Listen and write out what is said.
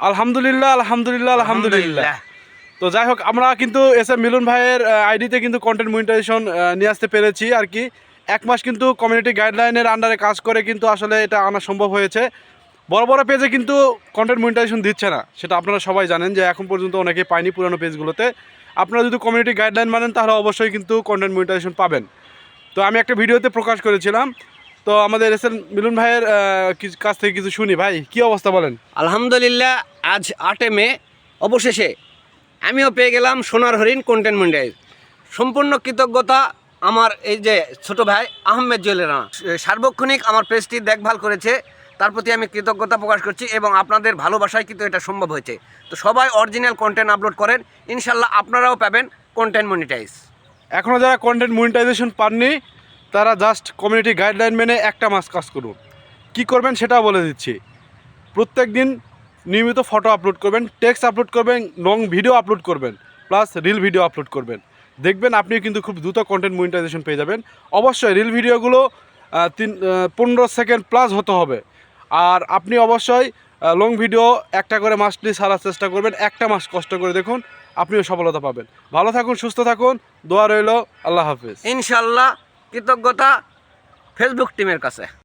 আলহামদুলিল্লাহ আলহামদুলিল্লাহ আলহামদুলিল্লাহ। তো যাই হোক, আমরা কিন্তু এস এম মিলন ভাইয়ের আইডিতে কিন্তু কন্টেন্ট মনিটাইজেশন নিয়ে আসতে পেরেছি আর কি। 1 মাস কিন্তু কমিউনিটি গাইডলাইনের আন্ডারে কাজ করে কিন্তু আসলে এটা আনা সম্ভব হয়েছে। বড় বড় পেজে কিন্তু কন্টেন্ট মনিটাইজেশন দিচ্ছে না, সেটা আপনারা সবাই জানেন যে এখন পর্যন্ত অনেকেই পায়নি পুরোনো পেজগুলোতে। আপনারা যদি কমিউনিটি গাইডলাইন মানেন তাহলে অবশ্যই কিন্তু কন্টেন্ট মনিটাইজেশন পাবেন। তো আমি একটা ভিডিওতে প্রকাশ করেছিলাম, তো আমাদের এস এম মিলন ভাইয়ের কাছ থেকে কিছু শুনি। ভাই কী অবস্থা বলেন? আলহামদুলিল্লাহ, আজ 8 মে অবশেষে আমিও পেয়ে গেলাম সোনার হরিণ কন্টেন্ট মনিটাইজ। সম্পূর্ণ কৃতজ্ঞতা আমার এই যে ছোট ভাই আহমেদ জুয়েলের রানা, সার্বক্ষণিক আমার পেজটি দেখভাল করেছে, তার প্রতি আমি কৃতজ্ঞতা প্রকাশ করছি এবং আপনাদের ভালোবাসায় কিন্তু এটা সম্ভব হয়েছে। তো সবাই অরিজিনাল কন্টেন্ট আপলোড করেন, ইনশাল্লাহ আপনারাও পাবেন কন্টেন্ট মনিটাইজ। এখনও যারা কন্টেন্ট মনিটাইজেশন পাননি তারা জাস্ট কমিউনিটি গাইডলাইন মেনে একটা মাস কাজ করুন। কি করবেন সেটাও বলে দিচ্ছি। প্রত্যেক দিন নিয়মিত ফটো আপলোড করবেন, টেক্সট আপলোড করবেন, লং ভিডিও আপলোড করবেন, প্লাস রিল ভিডিও আপলোড করবেন। দেখবেন আপনি কিন্তু খুব দ্রুত কন্টেন্ট মনিটাইজেশন পেয়ে যাবেন। অবশ্যই রিল ভিডিওগুলো 15 সেকেন্ড প্লাস হতে হবে। আর আপনি অবশ্যই লং ভিডিও একটা করে মাস্টলি সারার চেষ্টা করবেন। একটা মাস কষ্ট করে দেখুন, আপনিও সফলতা পাবেন। ভালো থাকুন, সুস্থ থাকুন, দোয়া রইল। আল্লাহ হাফেজ। ইনশাল্লাহ, কৃতজ্ঞতা ফেসবুক টিমের কাছে।